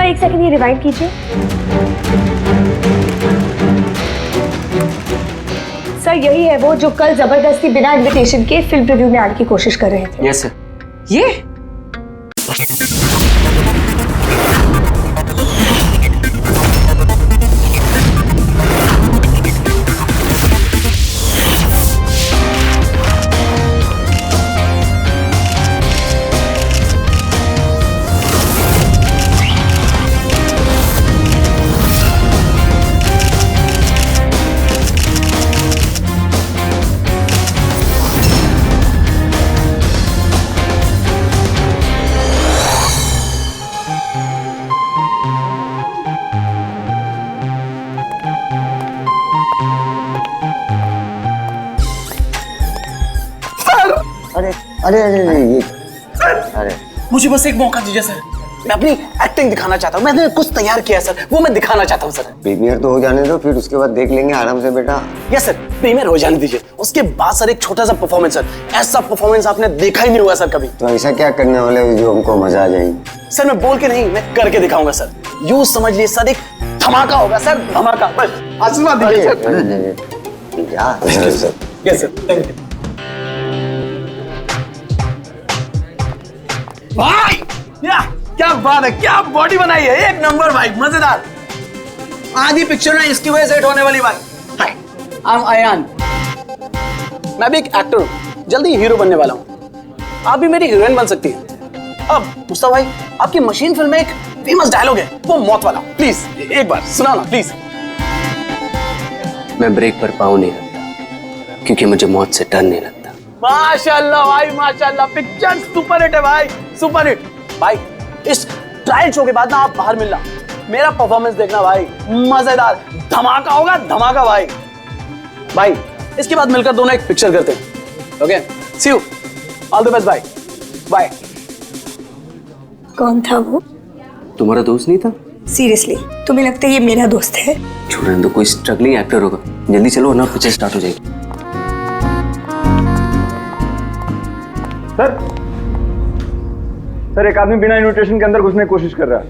एक सेकंड ये रिवाइंड कीजिए। सर यही है वो जो कल जबरदस्ती बिना इनविटेशन के फिल्म रिव्यू में आने की कोशिश कर रहे थे। Yes sir. ये अरे अरे अरे ये अरे मुझे बस एक मौका दीजिए सर, मैं अपनी एक्टिंग दिखाना चाहता हूँ। मैंने कुछ तैयार किया है सर, वो मैं दिखाना चाहता हूँ सर। प्रीमियर तो हो जाने दो, फिर उसके बाद देख लेंगे आराम से बेटा। यस सर, प्रीमियर हो जाने दीजिए, उसके बाद सर एक छोटा सा परफॉर्मेंस सर। ऐसा परफॉर्मेंस आपने देखा ही नहीं हुआ सर कभी। तो ऐसा क्या करने वाले हो जो हमको मजा आ जाएगी? सर मैं बोल के नहीं, मैं करके दिखाऊंगा सर। यूं समझ लिए सर, एक धमाका होगा सर, धमाका। बस आशीर्वाद दीजिए sir. Yes sir, thank you भाई। क्या बात है, क्या बॉडी बनाई है, एक नंबर भाई, मजेदार। आधी पिक्चर में इसकी वजह से हिट होने वाली भाई। हाय, आई एम अयान, मैं भी एक एक्टर हूँ, जल्दी हीरो बनने वाला हूँ। आप भी मेरी हीरोइन बन सकती हैं। अब मुस्तफा भाई, आपकी मशीन फिल्म में एक फेमस डायलॉग है, वो मौत वाला। प्लीज एक बार सुना ना प्लीज। मैं ब्रेक पर पाँव नहीं रखता क्योंकि मुझे मौत से डर नहीं लगता। माशाल्लाह भाई माशाल्लाह, पिक्चर सुपर हिट है भाई, सुपर हिट। भाई इस ट्रायल शो के बाद ना आप बाहर मिलना, मेरा परफॉर्मेंस देखना भाई, मजेदार धमाका होगा, धमाका भाई। भाई इसके बाद मिलकर दोनों एक पिक्चर करते हैं। Okay, see you, all the best भाई, बाय। कौन था वो? तुम्हारा दोस्त नहीं था? सीरियसली तुम्हें लगता है ये मेरा दोस्त है? छोड़ने दो, कोई स्ट्रगलिंग एक्टर होगा। जल्दी चलो वरना पिक्चर स्टार्ट हो जाएगी। सर एक आदमी बिना इनविटेशन के अंदर घुसने की कोशिश कर रहा है।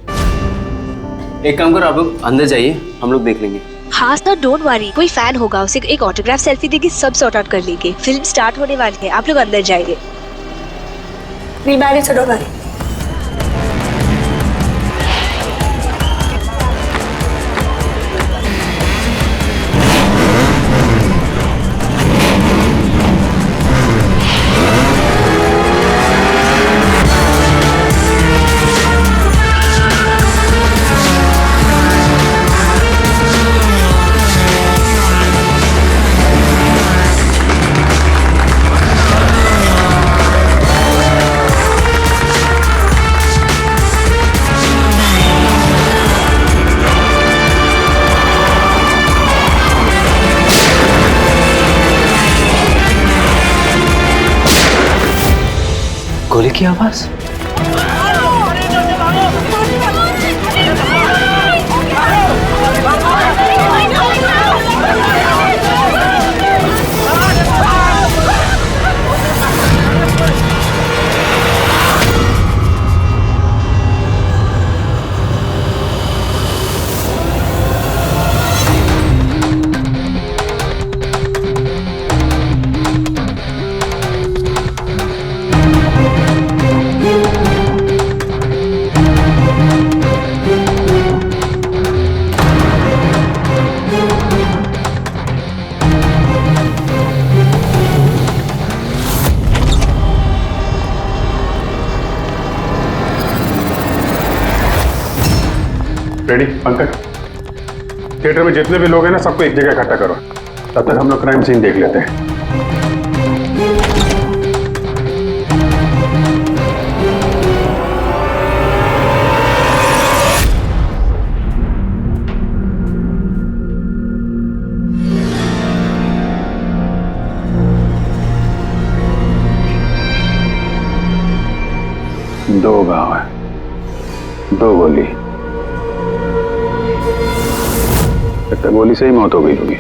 एक काम करो, आप लोग अंदर जाइए, हम लोग देख लेंगे। हाँ सर, डोंट वरी, कोई फैन होगा, उसे एक ऑटोग्राफ सेल्फी देगी, सब सॉर्ट आउट कर लेंगे। फिल्म स्टार्ट होने वाली है, आप लोग अंदर जाइए। We'll manage, so don't worry. गोली की आवाज। रेडी पंकज, थिएटर में जितने भी लोग हैं ना, सबको एक जगह इकट्ठा करो। तब तक हम लोग क्राइम सीन देख लेते हैं। दो गांव है, दो गोली, लगता गोली से ही मौत हो गई होगी।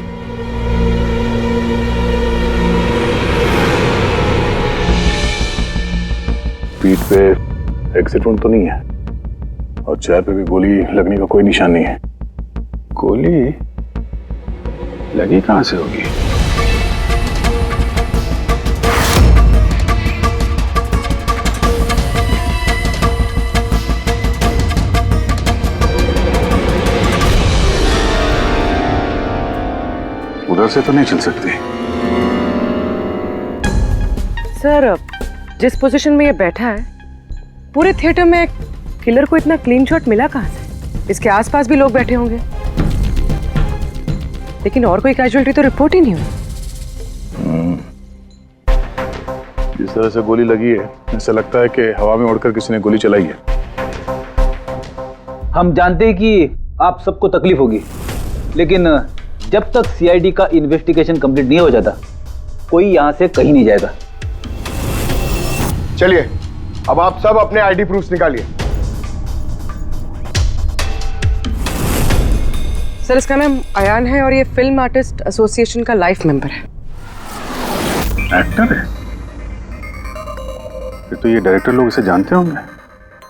पीठ पे एक्सीडेंट तो नहीं है और चेयर पे भी गोली लगने का कोई निशान नहीं है। गोली लगी कहां से होगी? उधर से तो नहीं चल सकती। सर, जिस पोजीशन में ये बैठा है, पूरे थिएटर में किलर को इतना क्लीन शॉट मिला कहां से? इसके आसपास भी लोग बैठे होंगे, लेकिन और कोई कैजुअल्टी तो रिपोर्ट ही नहीं हुई। जिस तरह से गोली लगी है, ऐसा लगता है कि हवा में उड़कर किसी ने गोली चलाई है। हम जानते हैं कि आप सबको तकलीफ होगी, लेकिन जब तक सीआईडी का इन्वेस्टिगेशन कंप्लीट नहीं हो जाता, कोई यहां से कहीं नहीं जाएगा। चलिए, अब आप सब अपने आईडी प्रूफ्स निकालिए। सर, इसका नाम अयान है और ये फिल्म आर्टिस्ट एसोसिएशन का लाइफ मेंबर है। एक्टर है? फिर तो ये डायरेक्टर लोग इसे जानते होंगे।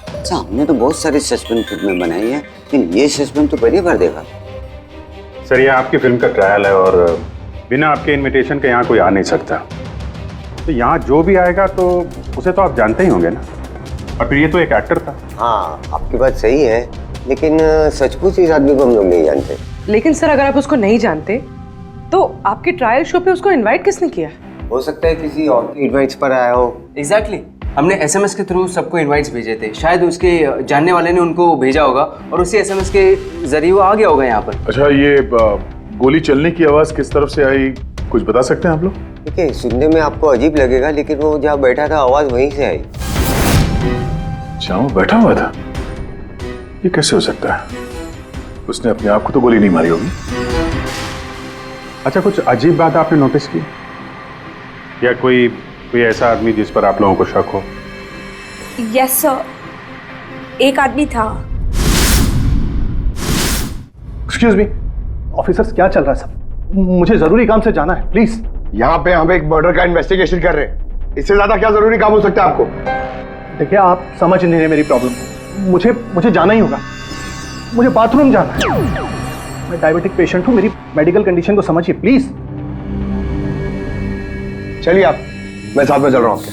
अच्छा, हमने तो बहुत सारी सस्पेंस फिल्में बनाई है, लेकिन ये सस्पेंस तो पहली बार देखा। सर, ये आपकी फिल्म का ट्रायल है और बिना आपके इनविटेशन के यहाँ कोई आ नहीं सकता। तो यहाँ जो भी आएगा तो उसे तो आप जानते ही होंगे ना। और फिर ये तो एक एक्टर था। हाँ, आपकी बात सही है, लेकिन सचमुच इस आदमी को हम लोग नहीं जानते। लेकिन सर, अगर आप उसको नहीं जानते तो आपके ट्रायल शो पे उसको इनवाइट किसने किया? हो सकता है किसी और की इनवाइट्स पर आया हो। एग्जैक्टली, हमने एसएमएस के थ्रू सबको इनवाइट्स भेजे थे। शायद उसके जानने वाले ने उनको भेजा होगा और उसी एसएमएस के जरिए वो आ गया होगा यहाँ पर। अच्छा, ये गोली चलने की आवाज किस तरफ से आई, कुछ बता सकते हैं आप लोग? देखिए, सुनने में आपको अजीब लगेगा, लेकिन वो जहाँ बैठा था आवाज वहीं से आई। जहाँ वो बैठा हुआ था? ये कैसे हो सकता है? उसने अपने आप को तो गोली नहीं मारी होगी। अच्छा, कुछ अजीब बात आपने नोटिस की या कोई ऐसा आदमी जिस पर आप लोगों को शक हो? यस सर, एक आदमी था। एक्सक्यूज मी ऑफिसर्स, क्या चल रहा है सब? मुझे जरूरी काम से जाना है, प्लीज। यहाँ पे हम एक मर्डर का इन्वेस्टिगेशन कर रहे हैं, इससे ज्यादा क्या जरूरी काम हो सकता है आपको? देखिए, आप समझ नहीं रहे मेरी प्रॉब्लम। मुझे जाना ही होगा, मुझे बाथरूम जाना है। मैं डायबिटिक पेशेंट हूँ, मेरी मेडिकल कंडीशन को समझिए प्लीज। चलिए आप, मैं साथ में चल रहा हूँ आपके।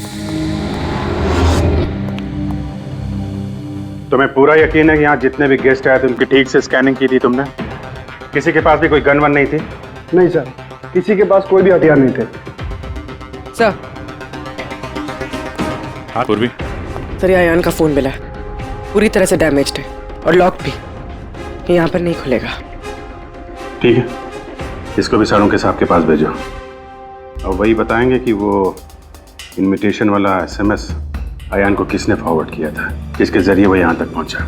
तुम्हें पूरा यकीन है कि यहाँ जितने भी गेस्ट आए थे उनकी ठीक से स्कैनिंग की थी तुमने? किसी के पास भी कोई गन वन नहीं थी? नहीं सर, किसी के पास कोई भी हथियार नहीं थे। सर, हाँ पूर्वी। सर, ये अयान का फोन मिला है, पूरी तरह से डैमेज्ड है और लॉक भी, ये यहाँ पर नहीं खुलेगा। ठीक है, इसको भी सारों के साहब के पास भेजो और वही बताएंगे कि वो इनविटेशन वाला एसएमएस अयान को किसने फॉरवर्ड किया था, किसके जरिए वो यहाँ तक पहुंचा।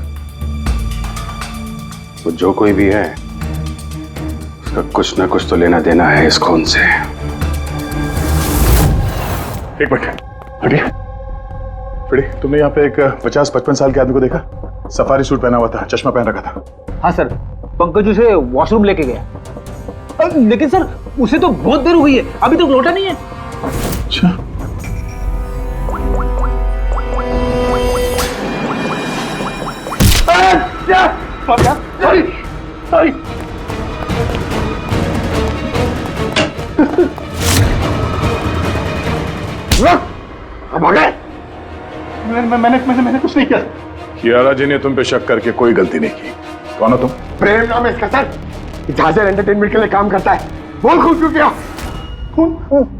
वो जो कोई भी है, उसका कुछ ना कुछ तो लेना देना है इस खून से। एक मिनट हटिए। फ्रेडी, तुमने यहाँ पे एक 50-55 साल के आदमी को देखा? सफारी सूट पहना हुआ था, चश्मा पहन रखा था। हाँ सर, पंकज उसे वॉशरूम लेके गया। लेकिन सर, उसे तो बहुत देर हो गई है, अभी तक लौटा नहीं है। अच्छा, सॉरी। मैंने कुछ नहीं किया। कियारा जी ने तुम पे शक करके कोई गलती नहीं की। कौन हो तुम? प्रेम नाम है इसका सर, झांझर एंटरटेनमेंट के लिए काम करता है। बोल खून क्यों किया?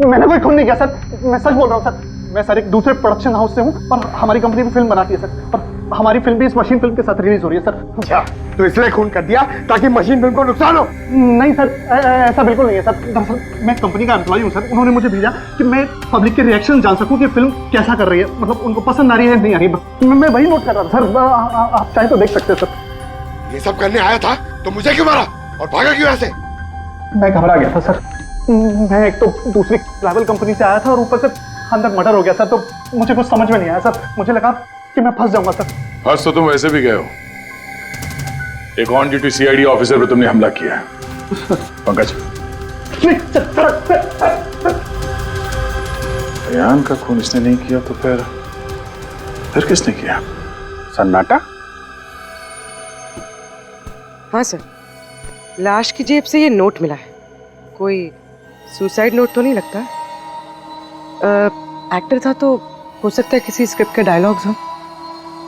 मैंने कोई खून नहीं किया सर, मैं सच बोल रहा हूँ सर। मैं सर एक दूसरे प्रोडक्शन हाउस से हूँ और हमारी कंपनी भी फिल्म बनाती है सर, और हमारी फिल्म भी इस मशीन फिल्म के साथ रिलीज हो रही है सर। अच्छा, तो इसलिए खून कर दिया ताकि मशीन फिल्म को नुकसान हो? नहीं सर, ऐसा बिल्कुल नहीं है सर। दरअसल मैं कंपनी का एम्प्लॉय हूँ सर, उन्होंने मुझे भेजा कि मैं पब्लिक के रिएक्शन जान सकूँ कि फिल्म कैसा कर रही है, मतलब उनको पसंद आ रही है नहीं आ रही है। मैं वही नोट कर रहा था सर, आप चाहे तो देख सकते हैं सर। ये सब करने आया था तो मुझे क्यों मारा और भागा क्यों यहाँ से? मैं घबरा गया था सर, मैं एक तो दूसरी ट्रैवल कंपनी से आया था और ऊपर से अंदर मर्डर हो गया सर, तो मुझे कुछ समझ में नहीं आया सर। मुझे लगा कि मैं फंस जाऊंगा सर। फंस तो तुम वैसे भी गए हो, एक ऑन ड्यूटी सीआईडी ऑफिसर पे तुमने हमला किया है। पंकज, अयान का खून इसने नहीं किया तो फिर किसने किया? सन्नाटा? हाँ सर, लाश की जेब से ये नोट मिला है। कोई सुसाइड नोट तो नहीं लगता? एक्टर था तो हो सकता है किसी स्क्रिप्ट के डायलॉग्स हो।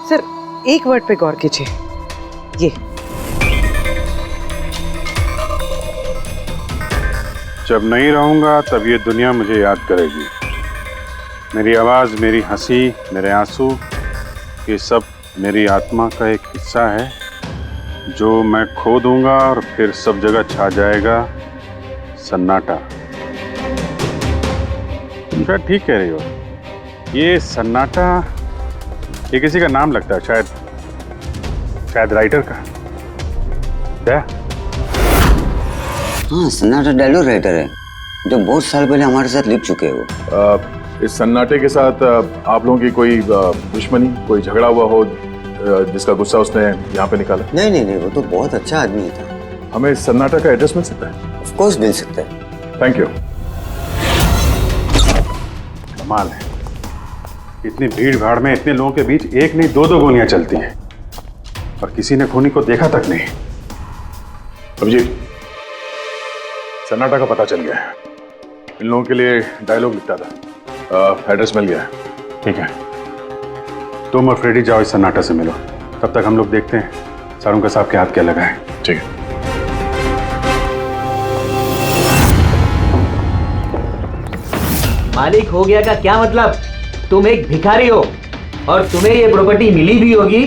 सर एक वर्ड पे गौर कीजिए, ये जब नहीं रहूंगा तब ये दुनिया मुझे याद करेगी। मेरी आवाज, मेरी हंसी, मेरे आंसू, ये सब मेरी आत्मा का एक हिस्सा है जो मैं खो दूंगा और फिर सब जगह छा जाएगा सन्नाटा। तुम शायद ठीक कह रही हो, ये सन्नाटा ये किसी का नाम लगता है, शायद राइटर का। क्या? हाँ, सन्नाटा डायलॉग राइटर है जो बहुत साल पहले हमारे साथ लिख चुके हो। इस सन्नाटे के साथ आप लोगों की कोई दुश्मनी, कोई झगड़ा हुआ हो जिसका गुस्सा उसने यहाँ पे निकाला? नहीं, वो तो बहुत अच्छा आदमी था। हमें सन्नाटा का एड्रेस मिल सकता है? ऑफ कोर्स मिल सकता है। Thank you. कमाल है, इतनी भीड़ भाड़ में इतने लोगों के बीच एक नहीं दो गोलियां चलती हैं और किसी ने खूनी को देखा तक नहीं। अभिजीत, सन्नाटा का पता चल गया है। इन लोगों के लिए डायलॉग लिखता था, एड्रेस मिल गया है। ठीक है, तुम और फ्रेडी जाओ इस सन्नाटा से मिलो, तब तक हम लोग देखते हैं सारुंका साहब के हाथ क्या लगा है। ठीक है। मालिक हो गया का क्या मतलब? तुम एक भिखारी हो और तुम्हें ये प्रॉपर्टी मिली भी होगी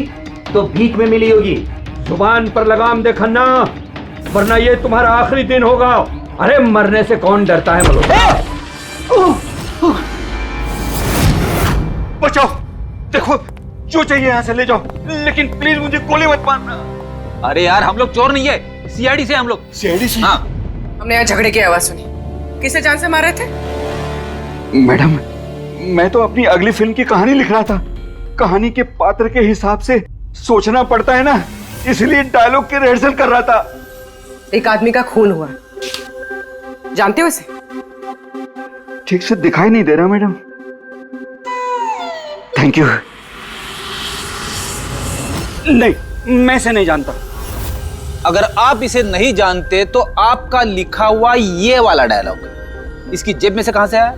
तो भीख में मिली होगी। जुबान पर लगाम दे खन्ना, वरना ये तुम्हारा आखिरी दिन होगा। अरे मरने से कौन डरता है मल्होत्रा? बचाओ, देखो जो चाहिए यहाँ से ले जाओ, लेकिन प्लीज मुझे गोली मत मारना। अरे यार, हम लोग चोर नहीं है, सीआईडी से हम लोग। सीआईडी से? हाँ। हमने यहाँ झगड़े की आवाज सुनी। किसे जान से मार रहे थे? मैडम, मैं तो अपनी अगली फिल्म की कहानी लिख रहा था। कहानी के पात्र के हिसाब से सोचना पड़ता है ना, इसलिए डायलॉग की रिहर्सल कर रहा था। एक आदमी का खून हुआ, जानते हो इसे? ठीक से दिखाई नहीं दे रहा मैडम। Thank you. नहीं, मैं इसे नहीं जानता। अगर आप इसे नहीं जानते तो आपका लिखा हुआ ये वाला डायलॉग इसकी जेब में से कहां से आया?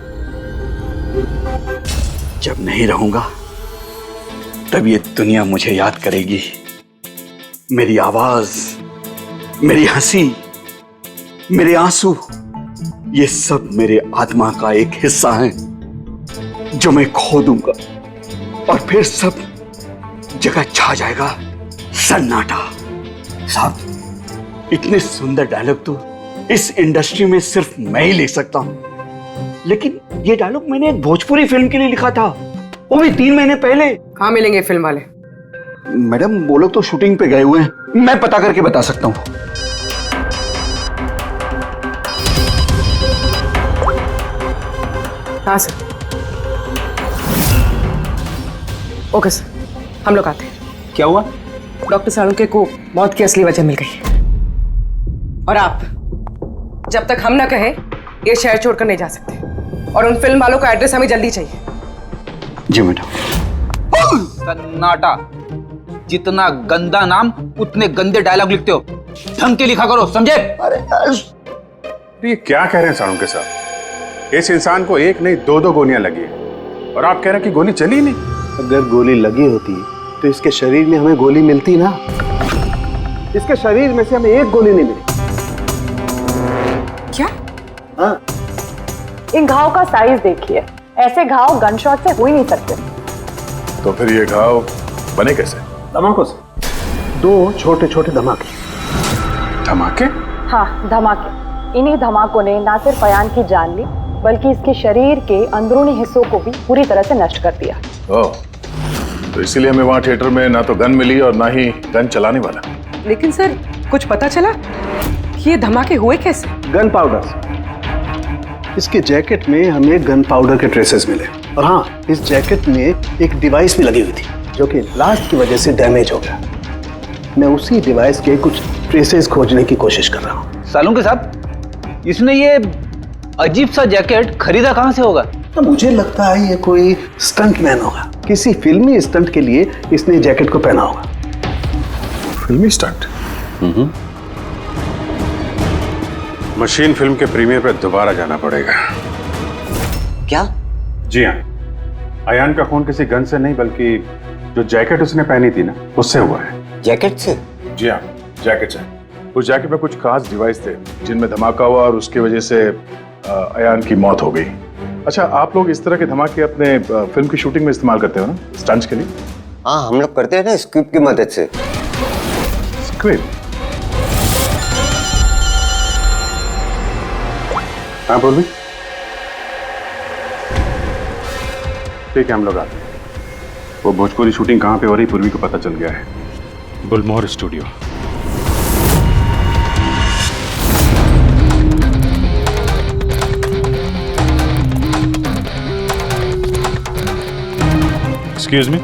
जब नहीं रहूंगा तब ये दुनिया मुझे याद करेगी। मेरी आवाज, मेरी हंसी, मेरे आंसू, ये सब मेरे आत्मा का एक हिस्सा है जो मैं खो दूंगा और फिर सब जगह छा जाएगा सन्नाटा। साहब, इतने सुंदर डायलॉग तो इस इंडस्ट्री में सिर्फ मैं ही लिख सकता हूं, लेकिन ये डायलॉग मैंने एक भोजपुरी फिल्म के लिए लिखा था, वो भी 3 महीने पहले। कहाँ मिलेंगे फिल्म वाले? मैडम, वो लोग तो शूटिंग पे गए हुए हैं, मैं पता करके बता सकता हूं। हाँ सर। ओके सर, हम लोग आते हैं। क्या हुआ? डॉक्टर सारुंके को मौत की असली वजह मिल गई है और आप जब तक हम ना कहें ये शहर छोड़कर नहीं जा सकते, और उन फिल्म वालों का एड्रेस हमें जल्दी चाहिए। जी मैडम। सन्नाटा, जितना गंदा नाम उतने गंदे डायलॉग लिखते हो, ढंग के लिखा करो, समझे? अरे ये क्या कह रहे हैं सारुंके साहब? इस इंसान को एक नहीं दो गोलियां लगी है और आप कह रहे हैं कि गोली चली नहीं। अगर गोली लगी होती तो इसके शरीर में हमें गोली मिलती ना। इसके शरीर में से हमें एक गोली नहीं मिली। क्या? हाँ। इन घाव का साइज देखिए, ऐसे घाव गन शॉट से हो ही नहीं सकते। तो फिर ये घाव बने कैसे? धमाकों से। 2 छोटे छोटे धमाके। धमाके? हाँ, धमाके। इन्हीं धमाकों ने ना सिर्फ अयान की जान ली, बल्कि इसके शरीर के अंदरूनी हिस्सों को भी पूरी तरह से नष्ट कर दिया। ओह, तो इसीलिए हमें वहां थिएटर में ना तो गन मिली और ना ही गन चलाने वाला। लेकिन सर, कुछ पता चला कि ये धमाके हुए कैसे? Gun powder. इसके जैकेट में हमें गन पाउडर के ट्रेसेस मिले, और हाँ, इस जैकेट में एक डिवाइस भी लगी हुई थी जो कि ब्लास्ट की वजह से डैमेज हो गया। मैं उसी डिवाइस के कुछ ट्रेसेस खोजने की कोशिश कर रहा हूँ। सालुंके साहब, इसने ये अजीब सा जैकेट खरीदा कहाँ से होगा? तो मुझे लगता है ये कोई स्टंट मैन होगा। किसी फिल्मी स्टंट के लिए इसने जैकेट को पहना होगा। फिल्मी स्टंट? मशीन फिल्म के प्रीमियर पर दोबारा जाना पड़ेगा। क्या? जी हाँ, अयान का खून किसी गन से नहीं बल्कि जो जैकेट उसने पहनी थी ना, उससे हुआ है। जैकेट से? जी हाँ, जैकेट से। उस जैकेट पे कुछ खास डिवाइस थे जिनमें धमाका हुआ और उसकी वजह से अयान की मौत हो गई। अच्छा, आप लोग इस तरह के धमाके अपने फिल्म की शूटिंग में इस्तेमाल करते हो ना, स्टंट्स के लिए? हाँ, हम लोग करते हैं ना स्क्विब की मदद से। स्क्विब? हाँ पूर्वी, ठीक है, हम लोग आते हैं। वो भोजपुरी शूटिंग कहाँ पे हो रही पूर्वी को पता चल गया है, गुलमोहर स्टूडियो। एक्सक्यूज मी,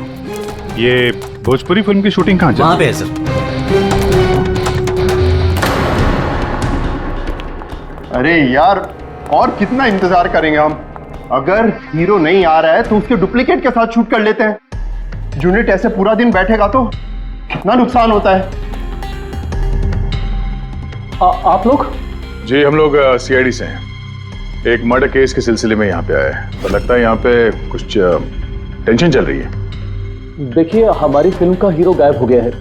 ये भोजपुरी फिल्म की शूटिंग कहाँ चल रही है? वहाँ पे है सर। अरे यार, और कितना इंतजार करेंगे हम? अगर हीरो नहीं आ रहा है तो उसके डुप्लीकेट के साथ शूट कर लेते हैं। यूनिट ऐसे पूरा दिन बैठेगा तो कितना नुकसान होता है। आप लोग? जी, हम लोग सीआईडी से हैं। एक मर्डर केस के सिलसिले में यहाँ पे आए हैं। तो लगता है यहाँ पे कुछ टेंशन चल रही है। देखिए, हमारी फिल्म का हीरो गायब हो गया है।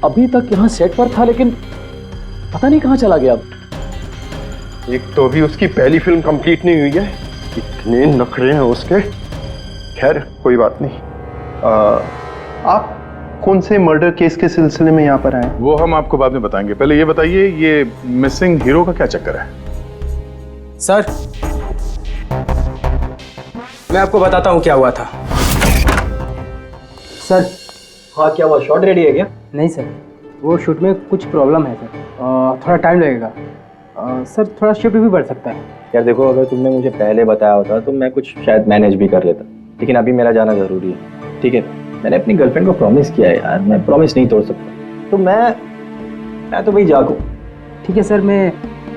अभी तक यहाँ सेट पर था, लेकिन पता नहीं कहाँ चला गया। एक तो अभी उसकी पहली फिल्म कंप्लीट नहीं हुई है, इतने नखरे हैं उसके। खैर, कोई बात नहीं। आप कौन से मर्डर केस के सिलसिले में यहाँ पर आए? वो हम आपको बाद में बताएंगे। पहले ये बताइए, ये मिसिंग हीरो का क्या चक्कर है? सर, मैं आपको बताता हूँ क्या हुआ था। सर, हाँ, क्या हुआ? शॉट रेडी है क्या? नहीं सर, वो शूट में कुछ प्रॉब्लम है सर, थोड़ा टाइम लगेगा। सर, थोड़ा शिफ्ट भी बढ़ सकता है। यार देखो, अगर तुमने मुझे पहले बताया होता तो मैं कुछ शायद मैनेज भी कर लेता, लेकिन अभी मेरा जाना जरूरी है। ठीक है, मैंने अपनी गर्लफ्रेंड को प्रॉमिस किया है यार, मैं प्रॉमिस नहीं तोड़ सकता। तो मैं तो भाई जागू। ठीक है सर, मैं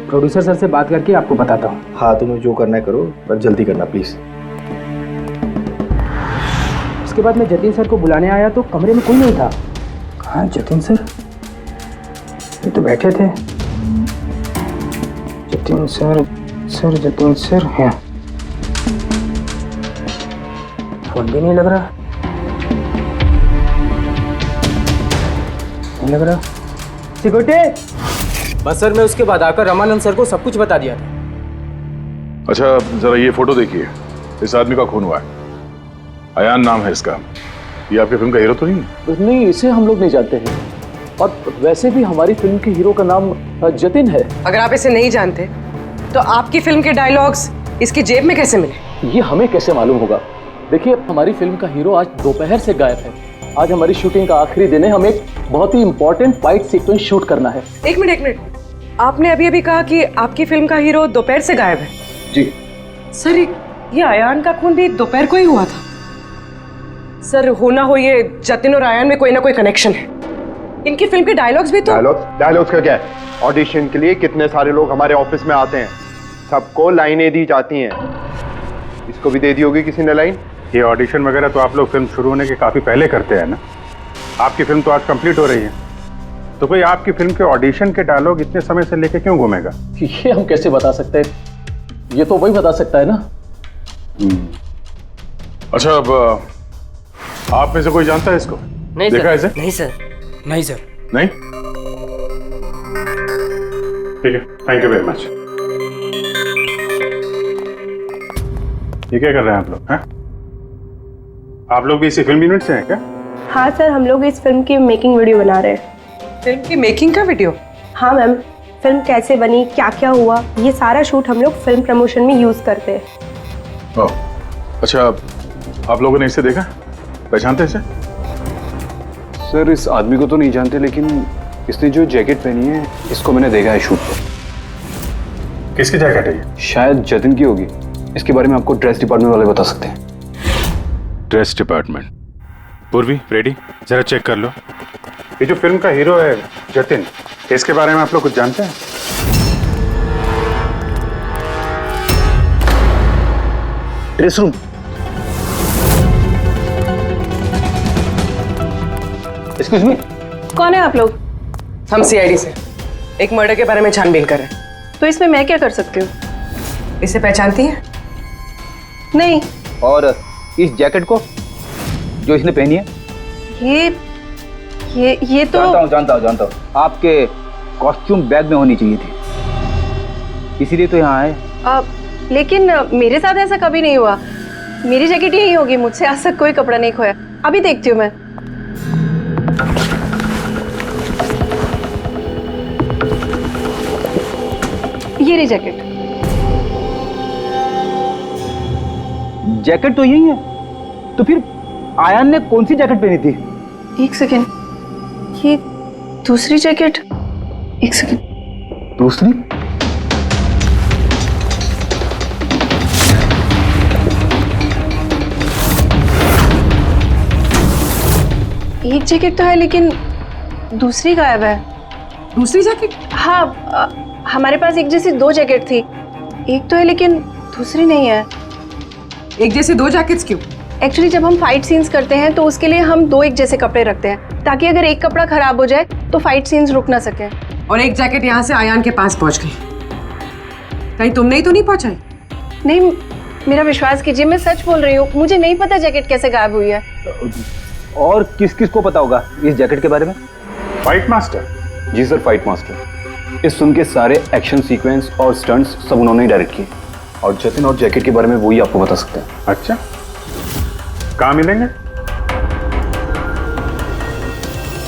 प्रोड्यूसर सर से बात करके आपको बताता हूँ। हाँ, तुम्हें जो करना है करो, बस जल्दी करना प्लीज। उसके बाद मैं जतिन सर को बुलाने आया तो कमरे में कोई नहीं था। कहाँ जतिन सर? ये तो बैठे थे। जतिन सर, जतिन सर हैं। फोन भी नहीं लग रहा, नहीं लग रहा। सिक्योरिटी! बस सर, मैं उसके बाद आकर रमानंद सर को सब कुछ बता दिया था। अच्छा, जरा ये फोटो देखिए। इस आदमी का खून हुआ है। अयान नाम है इसका। ये आपकी फिल्म का हीरो तो नहीं है? नहीं, इसे हम लोग नहीं जानते हैं। और वैसे भी हमारी फिल्म के हीरो का नाम जतिन है। अगर आप इसे नहीं जानते तो आपकी फिल्म के डायलॉग्स इसकी जेब में कैसे मिले? ये हमें कैसे मालूम होगा? देखिए, हमारी फिल्म का हीरो आज दोपहर से गायब है। आज हमारी शूटिंग का आखिरी दिन है, हमें एक बहुत ही इंपॉर्टेंट फाइट सीक्वेंस शूट करना है। एक मिनट, आपने अभी अभी कहा कि आपकी फिल्म का हीरो दोपहर से गायब है। जी सर, ये अयान का खून भी दोपहर को ही हुआ था। सर, हो ना हो ये जतिन और अयान में कोई ना कोई कनेक्शन है। इनकी फिल्म के डायलॉग्स भी तो। डायलॉग्स का क्या है? ऑडिशन के लिए कितने सारे लोग हमारे ऑफिस में आते हैं, सबको लाइनें दी जाती हैं। इसको भी दे दी होगी किसी ने लाइन। ये ऑडिशन वगैरह तो आप लोग फिल्म शुरू होने के काफी पहले करते हैं ना। आपकी फिल्म तो आज कंप्लीट हो रही है, तो कोई आपकी फिल्म के ऑडिशन के डायलॉग इतने समय से लेके क्यों घूमेगा? ये हम कैसे बता सकते हैं? ये तो वही बता सकता है ना। अच्छा, अब आप में से कोई जानता है इसको? नहीं देखा सर। इसे? नहीं सर, नहीं सर। नहीं? ठीक है, थैंक यू वेरी मच। ये क्या कर रहे हैं आप लोग? हैं? आप लोग भी इसी फिल्म यूनिट से हैं क्या? हाँ सर, हम लोग इस फिल्म की मेकिंग वीडियो बना रहे हैं। फिल्म की मेकिंग का वीडियो? हाँ मैम, फिल्म कैसे बनी, क्या क्या हुआ, ये सारा शूट हम लोग फिल्म प्रमोशन में यूज करते हैं। ओह, अच्छा, आप लोगों ने इसे देखा? पहचानते इसे? सर, इस आदमी को तो नहीं जानते, लेकिन इसने जो जैकेट पहनी है इसको मैंने देखा है शूट पर। किसकी जैकेट है ये? शायद जतिन की होगी। इसके बारे में आपको ड्रेस डिपार्टमेंट वाले बता सकते हैं। Dress department? पूर्वी, रेडी, जरा चेक कर लो। ये जो फिल्म का हीरो है जतिन, इसके बारे में आप लोग कुछ जानते हैं? Dress room. एक्सक्यूज मी, कौन है आप लोग? हम सीआईडी से एक मर्डर के बारे में छानबीन कर रहे हैं। तो इसमें मैं क्या कर सकती हूँ? इसे पहचानती हैं? नहीं। और इस जैकेट को जो इसने पहनी है? ये तो जानता हूँ। आपके कॉस्ट्यूम बैग में होनी चाहिए थी, इसीलिए तो यहाँ आए। लेकिन मेरे साथ ऐसा कभी नहीं हुआ। मेरी जैकेट यही होगी, मुझसे आज तक कोई कपड़ा नहीं खोया। अभी देखती हूँ मैं। ये रही जैकेट। जैकेट तो यही है, तो फिर आयान ने कौन सी जैकेट पहनी थी? एक सेकेंड, ये दूसरी जैकेट। एक सेकेंड, दूसरी? एक जैकेट तो है लेकिन दूसरी गायब है। दूसरी जैकेट? हाँ, हमारे पास एक जैसी 2 जैकेट थी। एक तो है लेकिन दूसरी नहीं है। एक जैसी 2 जैकेट्स क्यों? एक्चुअली जब हम फाइट सीन्स करते हैं तो उसके लिए हम 2 एक जैसे कपड़े रखते हैं, ताकि अगर एक कपड़ा खराब हो जाए तो फाइट सीन्स रुक ना सके। और एक जैकेट यहाँ से आयान के पास पहुँच गई, कहीं तुमने ही तो नहीं पहुँचाई? नहीं, मेरा विश्वास कीजिए, मैं सच बोल रही हूँ। मुझे नहीं पता जैकेट कैसे गायब हुई है। और किस किस को पता होगा इस जैकेट के बारे में? Fight master? जी सर, फाइट मास्टर। इस फिल्म के सारे एक्शन सीक्वेंस और स्टंट्स सब उन्होंने ही डायरेक्ट किए, और जतिन और जैकेट के बारे में वही आपको बता सकते हैं। अच्छा, कहाँ मिलेंगे?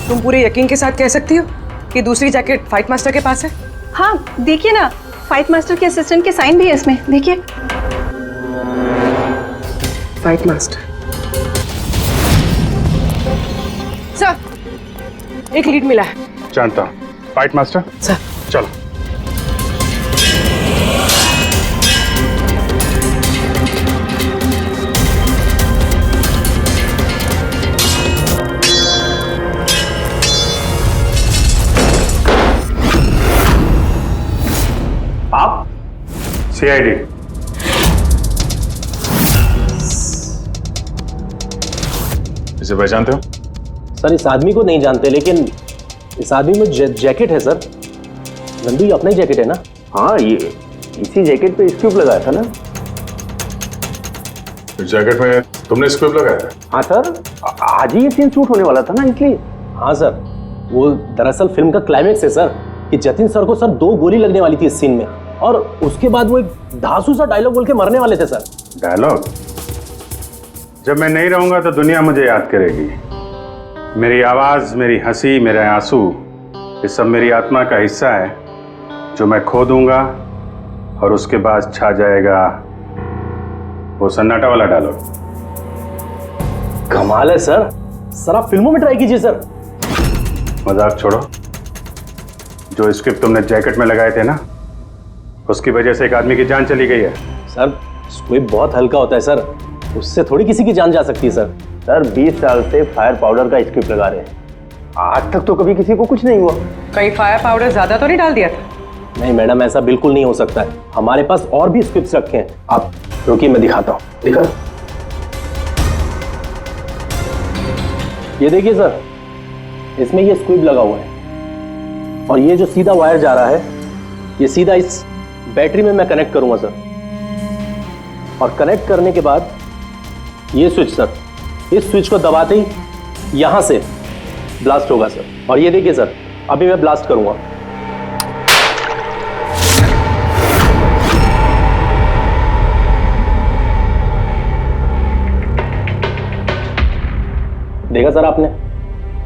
तुम पूरे यकीन के साथ कह सकती हो कि दूसरी जैकेट फाइट मास्टर के पास है? हाँ, देखिए ना, फाइट मास्टर के असिस्टेंट के साइन भी है इसमें, देखिए। Fight master. सर, एक लीड मिला है। जानता हूँ। Fight master? सर। चलो। आप? सीआईडी। इसे पहचानते हो? सर, इस आदमी को नहीं जानते, लेकिन इस आदमी में जैकेट है सर। नंदू, ये अपना ही जैकेट है ना? हाँ, ये इसी जैकेट पे स्क्रिप्ट लगाया था ना। इस जैकेट में तुमने स्क्रिप्ट लगाया था? हाँ सर, आज ही ये सीन शूट होने वाला था ना, इसलिए। हाँ सर, वो दरअसल फिल्म का क्लाइमेक्स है सर, कि जतिन सर को सर 2 गोली लगने वाली थी इस सीन में, और उसके बाद वो एक धांसू सा डायलॉग बोल के मरने वाले थे सर। डायलॉग? जब मैं नहीं रहूंगा तो दुनिया मुझे याद करेगी। मेरी आवाज, मेरी हंसी, मेरे आंसू, ये सब मेरी आत्मा का हिस्सा है जो मैं खो दूंगा, और उसके बाद छा जाएगा वो सन्नाटा वाला डायलॉग। कमाल है सर। सर, आप फिल्मों में ट्राई कीजिए सर। मजाक छोड़ो। जो स्क्रिप्ट तुमने जैकेट में लगाए थे ना, उसकी वजह से एक आदमी की जान चली गई है। सर, स्क्रिप्ट बहुत हल्का होता है सर, उससे थोड़ी किसी की जान जा सकती है सर। सर, 20 साल से फायर पाउडर का स्क्रिप्ट लगा रहे हैं, आज तक तो कभी किसी को कुछ नहीं हुआ। कहीं फायर पाउडर ज्यादा तो नहीं डाल दिया था? नहीं मैडम, ऐसा बिल्कुल नहीं हो सकता है। हमारे पास और भी स्क्रिप्ट्स रखे हैं। आप रुकिए, मैं दिखाता हूँ। दिखा, ये देखिए सर, इसमें ये स्क्रिप्ट लगा हुआ है, और ये जो सीधा वायर जा रहा है, ये सीधा इस बैटरी में मैं कनेक्ट करूंगा सर। और कनेक्ट करने के बाद ये स्विच सर, इस स्विच को दबाते ही यहां से ब्लास्ट होगा सर। और ये देखिए सर, अभी मैं ब्लास्ट करूंगा। देखा सर आपने,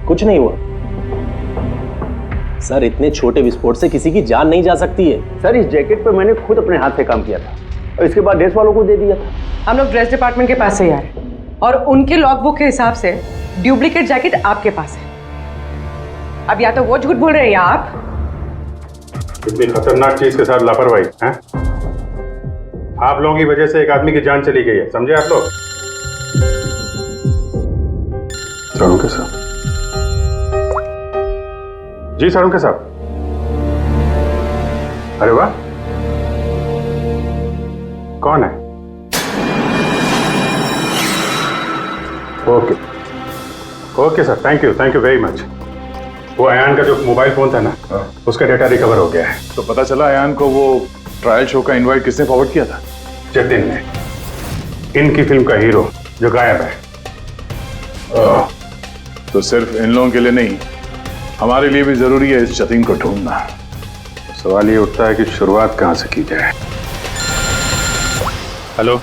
कुछ नहीं हुआ सर। इतने छोटे विस्फोट से किसी की जान नहीं जा सकती है सर। इस जैकेट पर मैंने खुद अपने हाथ से काम किया था, और इसके बाद ड्रेस वालों को दे दिया था। हम लोग ड्रेस डिपार्टमेंट के पास से ही आए, और उनके लॉगबुक के हिसाब से डुप्लीकेट जैकेट आपके पास है। अब या तो वो झूठ बोल रहे हैं या आप। इतनी खतरनाक चीज के साथ लापरवाही है? आप लोगों की वजह से एक आदमी की जान चली गई है, समझे आप लोग? सारुण के साथ? जी सारुण के साथ। अरे वाह, कौन है? Okay okay sir, thank you very much. वो अयान का जो मोबाइल फोन था ना, उसका डेटा रिकवर हो गया है। तो पता चला अयान को वो ट्रायल शो का इनवाइट किसने फॉरवर्ड किया था? जतिन ने, इनकी फिल्म का हीरो जो गायब है। तो सिर्फ इन लोगों के लिए नहीं, हमारे लिए भी जरूरी है इस जतिन को ढूंढना। सवाल ये उठता है कि शुरुआत कहां से की जाए। हेलो,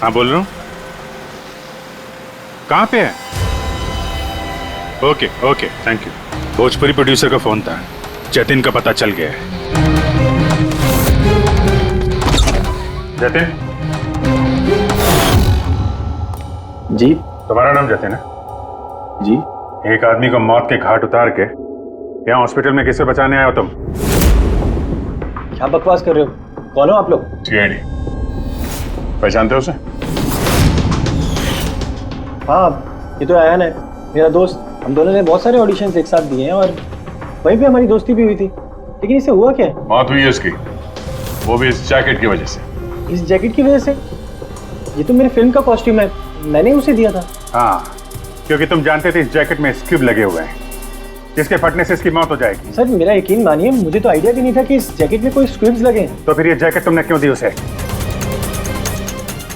हाँ बोल रहा हूँ। कहाँ पे है? Okay okay, thank you. Bhojpuri producer का फोन था, जतिन का पता चल गया है। जतिन जी, तुम्हारा नाम जतिन है? जी। एक आदमी को मौत के घाट उतार के यहाँ हॉस्पिटल में किसे बचाने आए हो तुम? क्या बकवास कर रहे हो? कौन हो आप लोग? सीआईडी। पहचानते हो उसे? हाँ, ये तो अयान है, मेरा दोस्त। हम दोनों ने बहुत सारे ऑडिशंस एक साथ दिए हैं और वहीं पे हमारी दोस्ती भी हुई थी। लेकिन इसे हुआ क्या है? मौत हुई है उसकी, वो भी इस जैकेट की वजह से। इस जैकेट की वजह से? ये तो मेरी फिल्म का कॉस्ट्यूम है, मैंने उसे दिया था। हाँ, क्योंकि तुम जानते थे इस जैकेट में स्क्यूब लगे हुए हैं, जिसके फटने से इसकी मौत हो जाएगी। सर मेरा यकीन मानिए, मुझे तो आइडिया भी नहीं था कि इस जैकेट में कोई स्क्विब्स लगे हैं। तो फिर ये जैकेट तुमने क्यों दी उसे?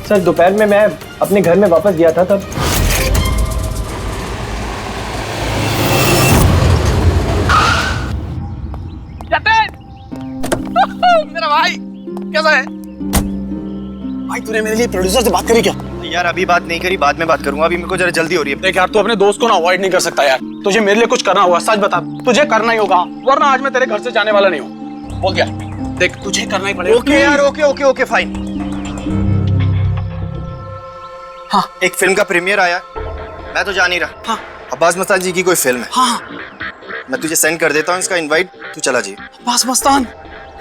सर दोपहर में मैं अपने घर में वापस गया था तब। मेरा भाई कैसा है? भाई तूने मेरे लिए प्रोड्यूसर से बात करी क्या? यार अभी बात नहीं करी, बाद में बात करूंगा। अभी मेरे को जरा जल्दी हो रही है। देख यार, तू अपने दोस्त को ना अवॉइड नहीं कर सकता यार। तुझे मेरे लिए कुछ करना होगा, सच बता। तुझे करना ही होगा, वरना आज मैं तेरे घर से जाने वाला नहीं हूँ। बोल दिया। देख तुझे करना ही पड़ेगा। ओके यार, ओके ओके ओके फाइन। हाँ, एक फिल्म का प्रीमियर आया, मैं तो जा नहीं रहा। हाँ, अब्बास मस्तान जी की कोई फिल्म है। हाँ, मैं तुझे सेंड कर देता हूँ इसका इनवाइट, तू चला जी। अब्बास मस्तान,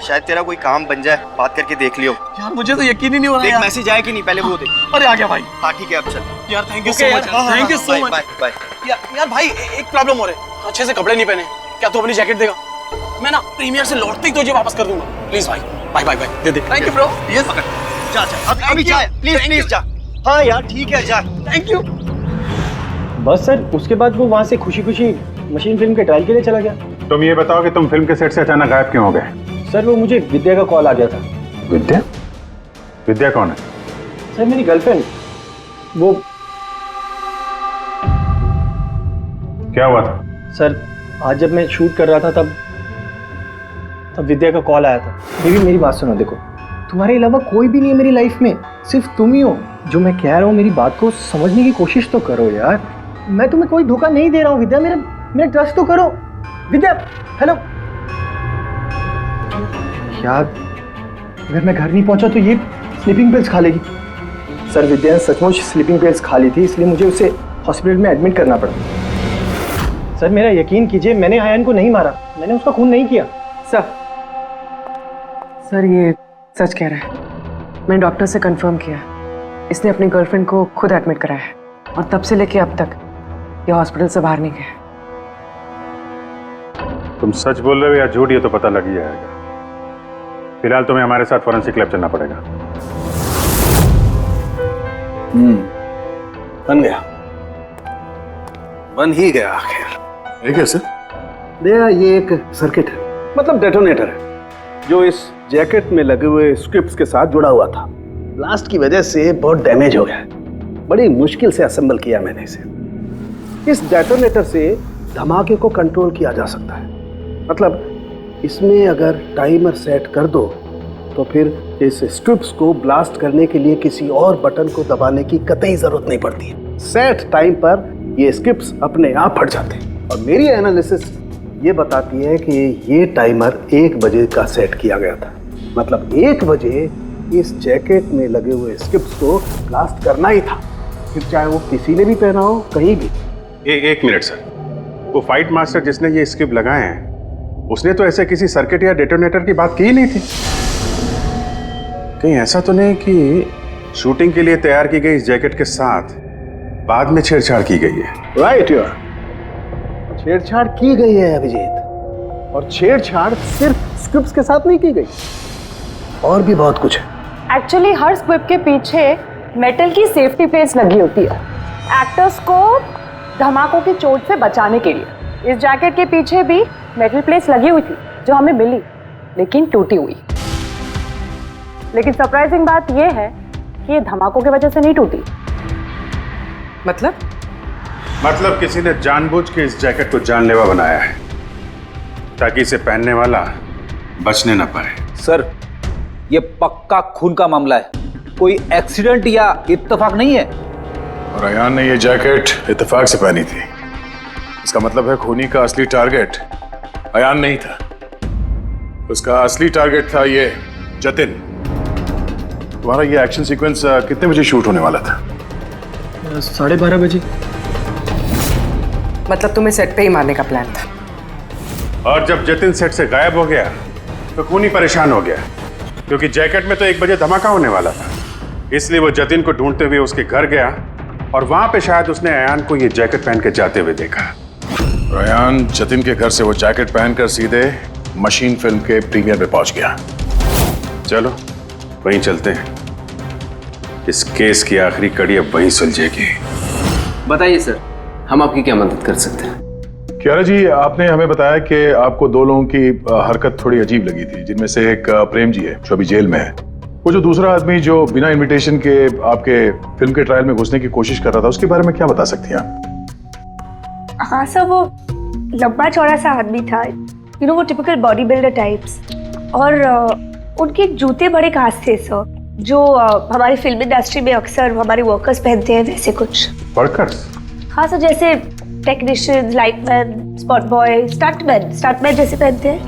शायद तेरा कोई काम बन जाए, बात करके देख लियो। यार मुझे तो यकीन ही नहीं हो रहा देख मैसेज आया कि नहीं, पहले वो देख। अरे आ गया भाई। हाँ ठीक है, अब चल। यार thank you so much, thank you so much. Bye bye. यार भाई एक प्रॉब्लम हो रही है, अच्छे से कपड़े नहीं पहने। क्या तू अपनी जैकेट देगा? मैं ना प्रीमियर से लौटते ही तुझे वापस कर दूंगा। प्लीज भाई, बाय बाय बाय। दे दे। Thank you bro. ये पकड़, जा जा अभी जा, प्लीज प्लीज जा। हाँ यार ठीक है, जा। Thank you. बस सर, उसके बाद वो वहाँ से खुशी खुशी मशीन फिल्म के ट्रायल के लिए चला गया। तुम ये बताओ कि तुम फिल्म के सेट से अचानक गायब क्यों हो गए? सर वो मुझे विद्या का कॉल आ गया था। विद्या? विद्या कौन है? सर मेरी गर्लफ्रेंड। वो क्या हुआ था? सर आज जब मैं शूट कर रहा था तब विद्या का कॉल आया था। बेबी मेरी बात सुनो, देखो तुम्हारे अलावा कोई भी नहीं है मेरी लाइफ में, सिर्फ तुम ही हो। जो मैं कह रहा हूँ मेरी बात को समझने की कोशिश तो करो यार। मैं तुम्हें कोई धोखा नहीं दे रहा हूँ विद्या, मेरा ट्रस्ट तो करो। विद्या हेलो। यार अगर मैं घर नहीं पहुंचा तो ये स्लीपिंग पिल्स खा लेगी। सर विद्या ने सचमुच स्लीपिंग पिल्स खा ली थी, इसलिए मुझे उसे हॉस्पिटल में एडमिट करना पड़ा। सर मेरा यकीन कीजिए, मैंने आयन को नहीं मारा, मैंने उसका खून नहीं किया। सर ये सच कह रहा है। मैंने डॉक्टर से कंफर्म किया, इसने अपनी गर्लफ्रेंड को खुद एडमिट कराया है और तब से लेके अब तक ये हॉस्पिटल से बाहर नहीं गया। तुम सच बोल रहे हो या झूठ, ये तो पता लग ही जाएगा। फिलहाल तुम्हें हमारे साथ फोरेंसिक लैब चलना पड़ेगा। बन गया, बन ही गया आखिर। ये कैसे? भैया ये एक सर्किट है, मतलब डेटोनेटर है, जो इस जैकेट में लगे हुए स्क्रिप्ट्स के साथ जुड़ा हुआ था। ब्लास्ट की वजह से बहुत डैमेज हो गया है, बड़ी मुश्किल से असेंबल किया मैंने इसे। इस डेटोनेटर से धमाके को कंट्रोल किया जा सकता है, मतलब इसमें अगर टाइमर सेट कर दो तो फिर इस स्ट्रिप्स को ब्लास्ट करने के लिए किसी और बटन को दबाने की कतई जरूरत नहीं पड़ती है। सेट टाइम पर ये स्ट्रिप्स अपने आप फट जाते हैं। और मेरी एनालिसिस ये बताती है कि ये टाइमर 1 बजे का सेट किया गया था, मतलब 1 बजे इस जैकेट में लगे हुए स्ट्रिप्स को ब्लास्ट करना ही था, फिर चाहे वो किसी ने भी पहना हो कहीं भी। एक मिनट सर, वो फाइट मास्टर जिसने ये स्क्रिप्ट लगाए हैं उसने तो ऐसे किसी सर्किट या डेटोनेटर की बात की ही नहीं थी। कहीं ऐसा तो नहीं कि शूटिंग के लिए तैयार की गई इस जैकेट के साथ बाद में छेड़छाड़ की गई है? राइट यार, छेड़छाड़ की गई है अभिजीत, और छेड़छाड़ सिर्फ स्क्रिप्ट्स के साथ नहीं की गई, और भी बहुत कुछ है। एक्चुअली हर स्क्रिप्ट के पीछे मेटल की सेफ्टी प्लेट्स लगी होती है, एक्टर्स को धमाकों की चोट से बचाने के लिए। इस जैकेट के पीछे भी मेटल प्लेट्स लगी हुई थी जो हमें मिली, लेकिन टूटी हुई। लेकिन सरप्राइजिंग बात यह है कि ये धमाकों की वजह से नहीं टूटी। मतलब किसी ने जानबूझ के इस जैकेट को जानलेवा बनाया है ताकि इसे पहनने वाला बचने न पाए। सर, ये पक्का खून का मामला है, कोई एक्सीडेंट या इत्तेफाक नहीं है। और अयान ने ये जैकेट इत्तेफाक से पहनी थी। इसका मतलब है खूनी का असली टारगेट अयान नहीं था, उसका असली टारगेट था ये जतिन। तुम्हारा ये एक्शन सीक्वेंस कितने बजे शूट होने वाला था? 12:30 बजे। मतलब तुम्हें सेट पे ही मारने का प्लान था? और जब जतिन सेट से गायब हो गया तो खूनी परेशान हो गया, क्योंकि जैकेट में तो 1 बजे धमाका होने वाला था। इसलिए वो जतिन को ढूंढते हुए उसके घर गया और वहां पे शायद उसने अयान को ये जैकेट पहन के जाते हुए देखा। अयान जतिन के घर से वो जैकेट पहनकर सीधे मशीन फिल्म के प्रीमियर पे पहुंच गया। चलो वहीं चलते हैं, इस केस की आखिरी कड़ी अब वहीं सुलझेगी। बताइए सर, हम आपकी क्या मदद कर सकते हैं? कियारा जी, आपने हमें बताया कि आपको 2 लोगों की हरकत थोड़ी अजीब लगी थी, जिनमें से एक प्रेम जी है जो अभी जेल में है। वो जो दूसरा आदमी जो बिना इनविटेशन के आपके फिल्म के ट्रायल में घुसने की कोशिश कर रहा था, उसके बारे में क्या बता सकती हैं आप? हाँ सर, वो लंबा चौड़ा सा आदमी था, यू नो वो टिपिकल बॉडी बिल्डर टाइप्स। और उनके जूते बड़े खास थे सर, जो हमारी फिल्म इंडस्ट्री में अक्सर हमारे वर्कर्स पहनते हैं, वैसे कुछ। वर्कर्स? हाँ सर, जैसे technician, lightman, spot boy, stuntman जैसे पहनते हैं।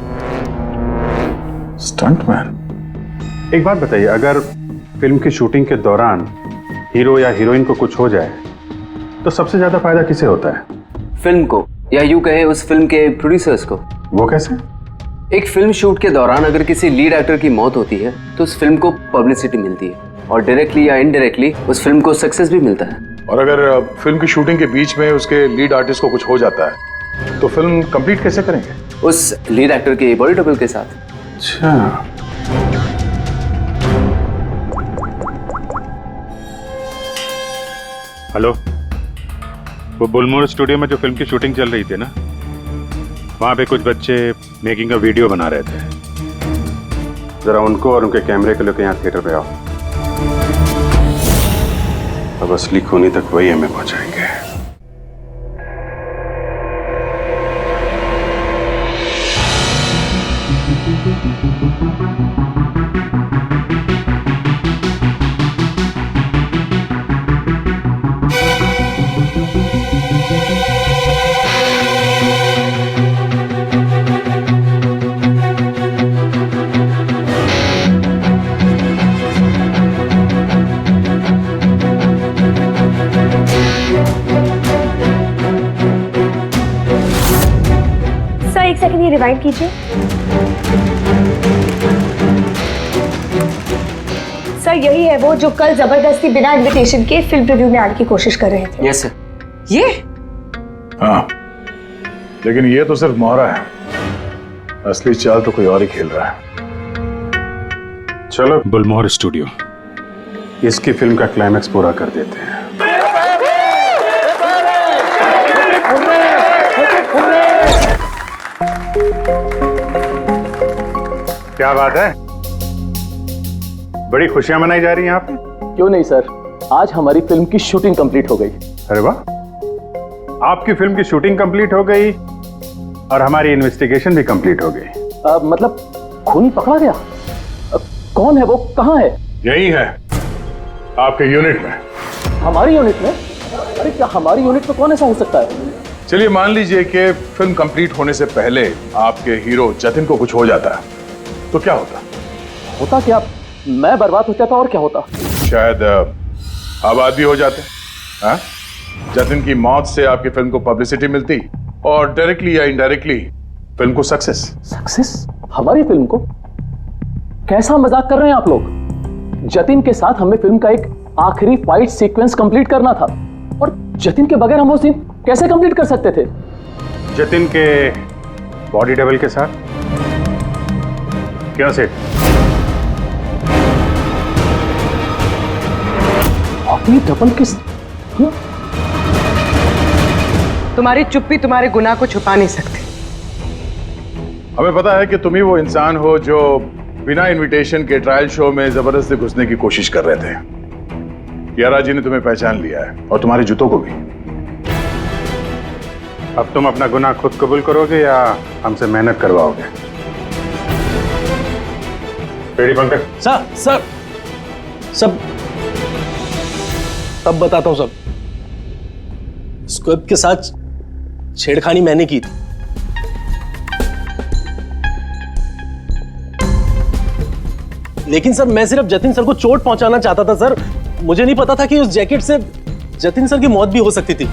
स्टंटमैन? एक बात बताइए, अगर फिल्म की शूटिंग के दौरान हीरो या हीरोइन को कुछ हो जाए तो सबसे ज्यादा फायदा किसे होता है? फिल्म को, या यूं कहें उस फिल्म के प्रोड्यूसर्स को। वो कैसे? एक फिल्म शूट के दौरान अगर किसी लीड एक्टर की मौत होती है तो उस फिल्म को पब्लिसिटी मिलती है और डायरेक्टली या इनडायरेक्टली उस फिल्म को सक्सेस भी मिलता है। और अगर फिल्म की शूटिंग के बीच में उसके लीड आर्टिस्ट को कुछ हो जाता है तो फिल्म कंप्लीट कैसे करेंगे? उस लीड एक्टर के बॉडी डबल के साथ। अच्छा, हेलो, वो बुलमोर स्टूडियो में जो फिल्म की शूटिंग चल रही थी ना, वहां पे कुछ बच्चे मेकिंग का वीडियो बना रहे थे। जरा उनको और उनके कैमरे को लेकर यहाँ थिएटर पे आओ। अब असली खूनी तक वही हमें पहुंचाएंगे। एक सेकंड, ये रिवाइंड कीजिए। सर, यही है वो जो कल जबरदस्ती बिना इनविटेशन के फिल्म रिव्यू में आने की कोशिश कर रहे थे। Yes sir. ये? हाँ, लेकिन ये तो सिर्फ मोहरा है, असली चाल तो कोई और ही खेल रहा है। चलो बुलमोर स्टूडियो, इसकी फिल्म का क्लाइमैक्स पूरा कर देते हैं। क्या बात है, बड़ी खुशियां मनाई जा रही हैं यहाँ पे? क्यों नहीं सर, आज हमारी फिल्म की शूटिंग कंप्लीट हो गई। अरे वाह, आपकी फिल्म की शूटिंग कंप्लीट हो गई और हमारी इन्वेस्टिगेशन भी कंप्लीट हो गई। मतलब खूनी पकड़ा गया? कौन है वो, कहाँ है? यही है, आपके यूनिट में। हमारी यूनिट में? अरे क्या हमारी यूनिट में कौन ऐसा हो सकता है? चलिए मान लीजिए कि फिल्म कंप्लीट होने से पहले आपके हीरो जतिन को कुछ हो जाता है तो क्या होता? होता क्या? मैं बर्बाद हो जाता और क्या होता? शायद आबाद भी हो जाते। हाँ? जतिन की मौत से आपकी फिल्म को पब्लिसिटी मिलती और डायरेक्टली या इनडायरेक्टली फिल्म को सक्सेस। सक्सेस? हमारी फिल्म को? कैसा मजाक कर रहे हैं आप लोग? जतिन के साथ हमें फिल्म का एक आखिरी फाइट सीक्वेंस कंप्लीट करना था और जतिन के बगैर हम वो सीन कैसे कंप्लीट कर सकते थे? जतिन के बॉडी डबल के साथ? क्या सेठ? बॉडी डबल किस? तुम्हारी चुप्पी तुम्हारे गुनाह को छुपा नहीं सकती। हमें पता है कि तुम ही वो इंसान हो जो बिना इनविटेशन के ट्रायल शो में जबरदस्ती घुसने की कोशिश कर रहे थे। कियारा जी ने तुम्हें पहचान लिया है और तुम्हारे जूतों को भी। अब तुम अपना गुनाह खुद कबूल करोगे या हमसे मेहनत करवाओगे? रेडी पंकज? सर सब तब बताता हूं सब। स्क्विब के साथ छेड़खानी मैंने की थी। लेकिन सर मैं सिर्फ जतिन सर को चोट पहुंचाना चाहता था सर। मुझे नहीं पता था कि उस जैकेट से जतिन सर की मौत भी हो सकती थी।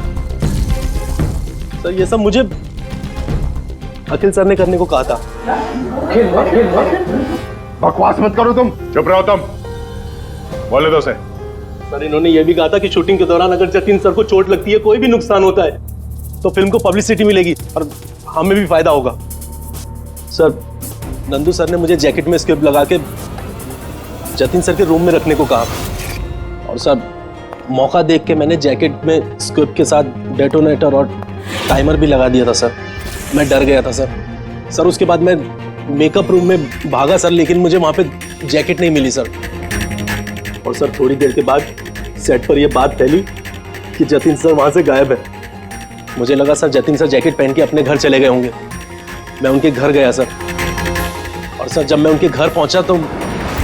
सर ये सब मुझे अखिल सर ने करने को कहा था। बकवास मत करो तुम। चुप रहो तुम। बोले दो से। सर इन्होंने ये भी कहा था कि शूटिंग के दौरान अगर जतिन सर को चोट लगती है, कोई भी नुकसान होता है, तो फिल्म को पब्लिसिटी मिलेगी और हमें भी फायदा होगा। सर नंदू सर ने मुझे जैकेट में स्क्रिप्ट लगा के जतिन सर के रूम में रखने को कहा। और सर मौका देख के मैंने जैकेट में स्क्रिप्ट के साथ डेटोनेटर और टाइमर भी लगा दिया था सर। मैं डर गया था सर। सर उसके बाद मैं मेकअप रूम में भागा सर, लेकिन मुझे वहाँ पे जैकेट नहीं मिली सर। और सर थोड़ी देर के बाद सेट पर यह बात फैली कि जतिन सर वहाँ से गायब है। मुझे लगा सर जतिन सर जैकेट पहन के अपने घर चले गए होंगे। मैं उनके घर गया सर। और सर जब मैं उनके घर पहुँचा तो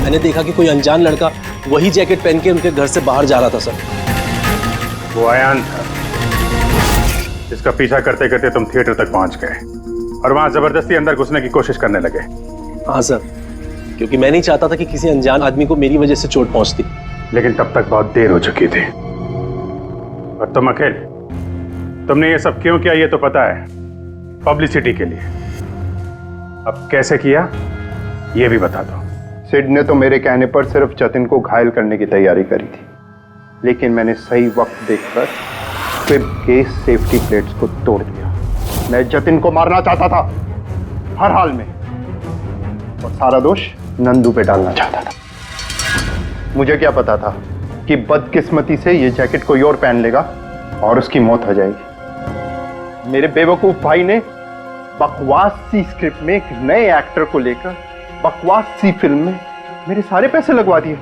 मैंने देखा कि कोई अनजान लड़का वही जैकेट पहन के उनके घर से बाहर जा रहा था सर। वो अयान था जिसका पीछा करते करते तुम थिएटर तक पहुंच गए और वहां जबरदस्ती अंदर घुसने की कोशिश करने लगे। हाँ सर, क्योंकि मैं नहीं चाहता था कि किसी अनजान आदमी को मेरी वजह से चोट पहुंचती। लेकिन तब तक बहुत देर हो चुकी थी। और तुम अखिल, तुमने ये सब क्यों किया ये तो पता है, पब्लिसिटी के लिए। अब कैसे किया ये भी बता दो। सिड ने तो मेरे कहने पर सिर्फ जतिन को घायल करने की तैयारी करी थी, लेकिन मैंने सही वक्त देखकर स्क्विब के सेफ्टी प्लेट्स को तोड़ दिया। मैं जतिन को मारना चाहता था हर हाल में, और सारा दोष नंदू पे डालना चाहता था। मुझे क्या पता था कि बदकिस्मती से ये जैकेट कोई और पहन लेगा और उसकी मौत हो जाएगी। मेरे बेवकूफ भाई ने बकवास सी स्क्रिप्ट में एक नए एक्टर को लेकर बकवास सी फिल्म में मेरे सारे पैसे लगवा दिए।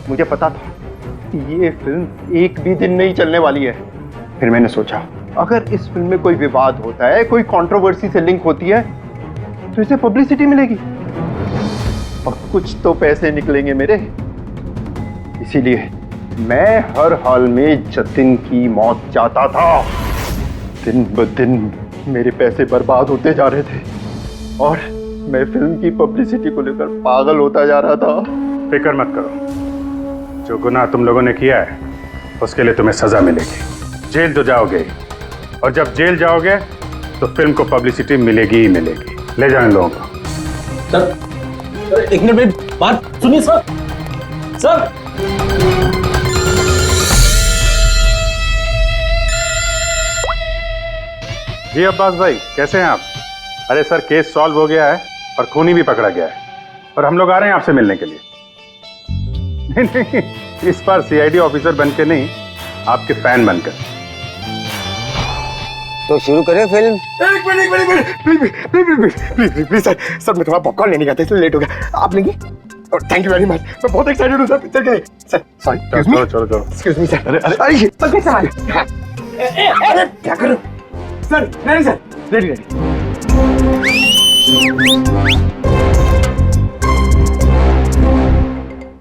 मुझे पता था कि ये फिल्म एक भी दिन नहीं चलने वाली है। फिर मैंने सोचा अगर इस फिल्म में कोई विवाद होता है, कोई कंट्रोवर्सी से लिंक होती है, तो इसे पब्लिसिटी मिलेगी और कुछ तो पैसे निकलेंगे मेरे। इसीलिए मैं हर हाल में जतिन की मौत चाहता था। दिन ब दिन मेरे पैसे बर्बाद होते जा रहे थे और मैं फिल्म की पब्लिसिटी को लेकर पागल होता जा रहा था। फिक्र मत करो, जो गुनाह तुम लोगों ने किया है उसके लिए तुम्हें सजा मिलेगी। जेल तो जाओगे, और जब जेल जाओगे तो फिल्म को पब्लिसिटी मिलेगी ही मिलेगी। ले जाओ इन लोगों को। सर एक मिनट मेरी बात सुनिए सर। सर जी अब्बास भाई, कैसे हैं आप? अरे सर, केस सॉल्व हो गया है और खूनी भी पकड़ा गया है और हम लोग आ रहे हैं आपसे मिलने के लिए। नहीं, इस बार सीआईडी ऑफिसर बन के नहीं, आपके फैन बनकर। तो शुरू करें फिल्म? एक मिनट प्लीज सर मैं थोड़ा पॉपकॉर्न लेने गया था इसलिए लेट हो गया। आप लेंगे? Thank you very much. मैं बहुत एक्साइटेड हूँ सर पिक्चर के लिए। सर सॉरी, चलो एक्सक्यूज मी सर। अरे अरे क्या करो सर? नहीं सर, रेडी